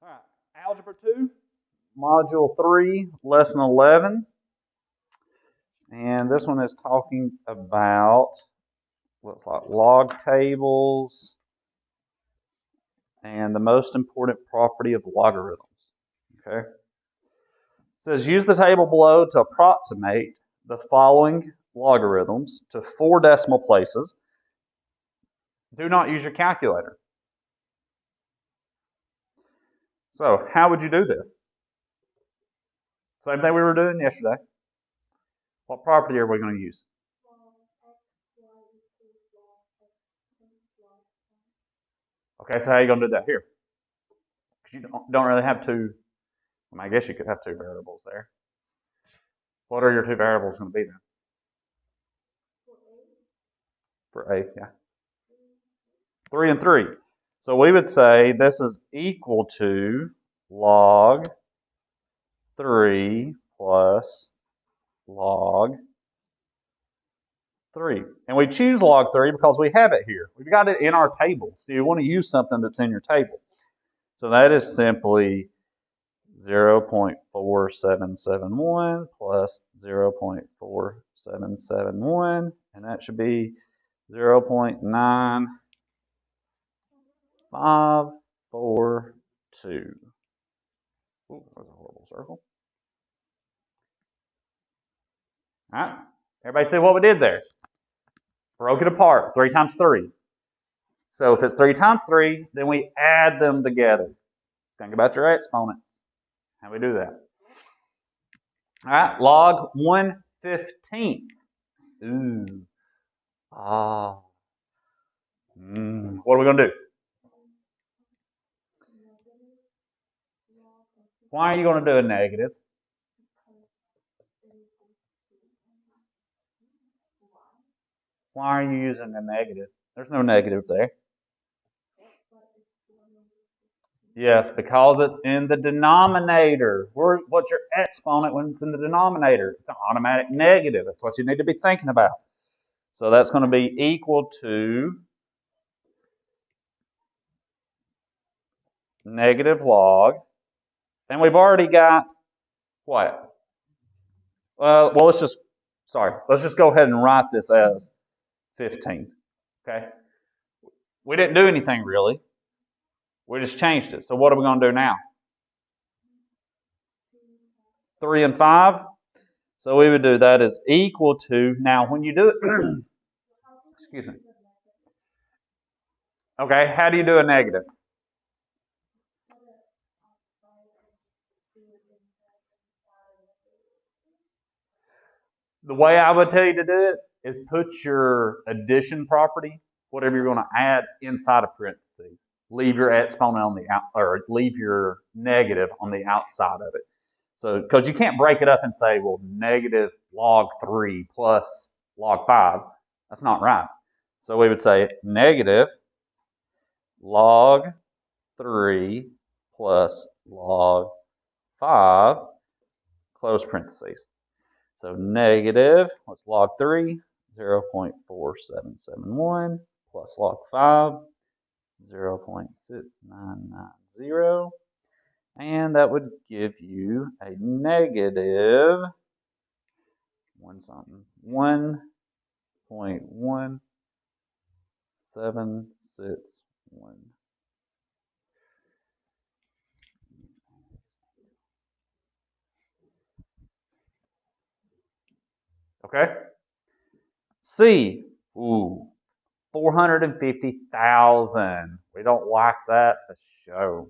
All right, Algebra 2, Module 3, Lesson 11. And this one is talking about, looks like log tables and the most important property of logarithms. Okay. It says use the table below to approximate the following logarithms to 4 decimal places. Do not use your calculator. So, how would you do this? Same thing we were doing yesterday. What property are we going to use? Okay, so how are you going to do that here? Because you don't really have two, I guess you could have two variables there. What are your two variables going to be then? For A, yeah. 3 and 3. So we would say this is equal to log 3 plus log 3. And we choose log 3 because we have it here. We've got it in our table. So you want to use something that's in your table. So that is simply 0.4771 plus 0.4771, and that should be 0.9542. Ooh, that was a horrible circle. All right, everybody see what we did there? Broke it apart, 3 times 3. So if it's 3 times 3, then we add them together. Think about your exponents. How do we do that? All right, log 1/15. Ooh. Ah. What are we going to do? Why are you going to do a negative? Why are you using a negative? There's no negative there. Yes, because it's in the denominator. What's your exponent when it's in the denominator? It's an automatic negative. That's what you need to be thinking about. So that's going to be equal to negative log. And we've already got what? Well, let's just go ahead and write this as 15. Okay? We didn't do anything really. We just changed it. So what are we going to do now? 3 and 5. So we would do that as equal to, now when you do it, excuse me. Okay, how do you do a negative? The way I would tell you to do it is put your addition property, whatever you're going to add, inside of parentheses. Leave your exponent on the out, or leave your negative on the outside of it. So, because you can't break it up and say, well, negative log 3 plus log 5. That's not right. So we would say negative log 3 plus log 5, close parentheses. So negative, what's log 3? 0.4771 plus log 5, 0.6990. And that would give you a negative 1.1761. Okay? C, 450,000. We don't like that for sure.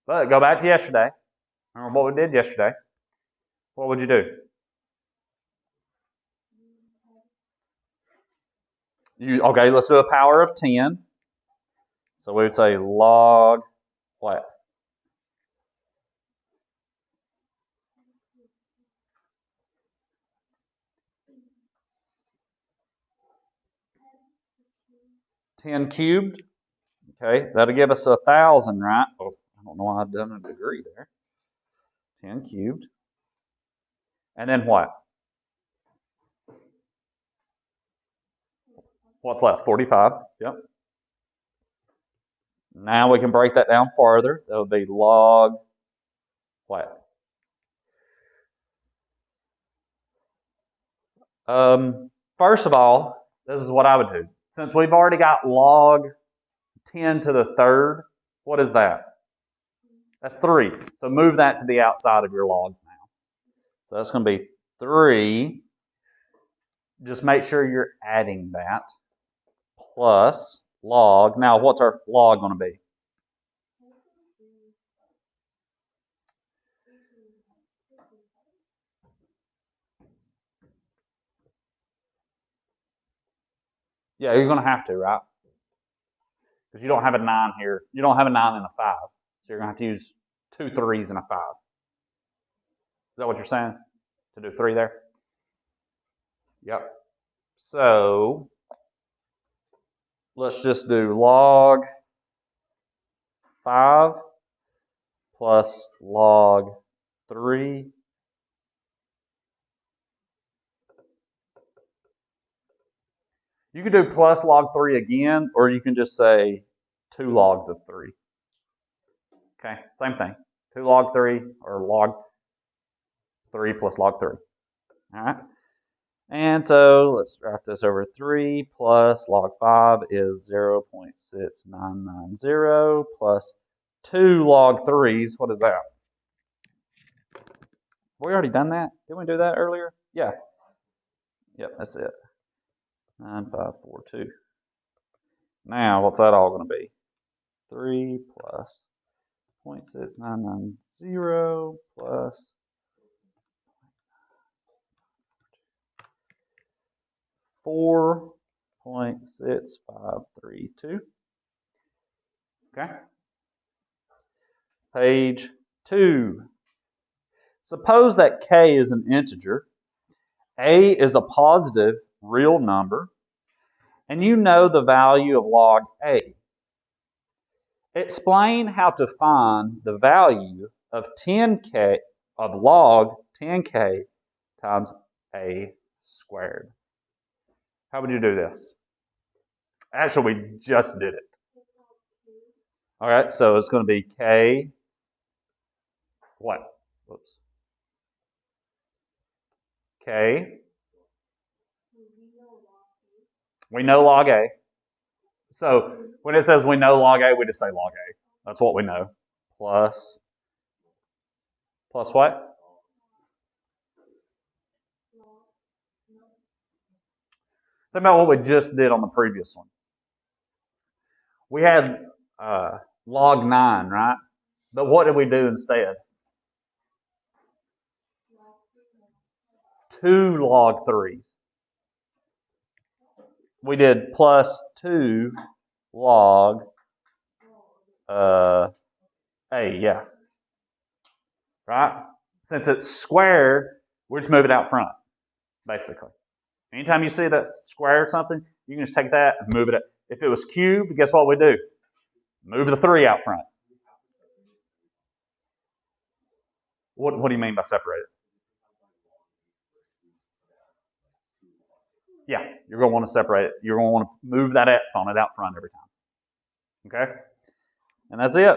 But go back to yesterday. Remember what we did yesterday? What would you do? Okay, let's do a power of 10. So we would say log what? $10 cubed. Okay, that'll give us 1,000, right? Oh, I don't know why I've done a degree there. 10 cubed. And then what? What's left? 45. Yep. Now we can break that down farther. That would be log what? First of all, this is what I would do. Since we've already got log 10 to the third, what is that? That's 3. So move that to the outside of your log now. So that's going to be 3. Just make sure you're adding that. Plus log. Now, what's our log going to be? Yeah, you're going to have to, right? Because you don't have a 9 here. You don't have a 9 and a 5. So you're going to have to use 2 3s and a 5. Is that what you're saying? To do 3 there? Yep. So let's just do log 5 plus log 3. You could do plus log 3 again, or you can just say 2 logs of 3. Okay, same thing. 2 log 3 or log 3 plus log 3. All right. And so let's write this over 3 plus log 5 is 0.6990 plus 2 log 3s. What is that? We already done that? Didn't we do that earlier? Yeah. Yep, that's it. 9542. Now, what's that all going to be? 3 plus 0.6990 plus 4.6532. Okay. Page 2. Suppose that k is an integer, a is a positive real number, and you know the value of log a. Explain how to find the value of 10k of log 10k times a squared. How would you do this? Actually, we just did it. All right, so it's going to be k, what? Whoops. K. We know log a. So when it says we know log a, we just say log a. That's what we know. Plus what? Think about what we just did on the previous one. We had log 9, right? But what did we do instead? 2 log 3s. We did plus 2 log a, yeah. Right? Since it's squared, we just move it out front, basically. Anytime you see that square or something, you can just take that and move it. If it was cubed, guess what we do? Move the 3 out front. What do you mean by separated? Yeah, you're going to want to separate it. You're going to want to move that exponent out front every time. Okay? And that's it.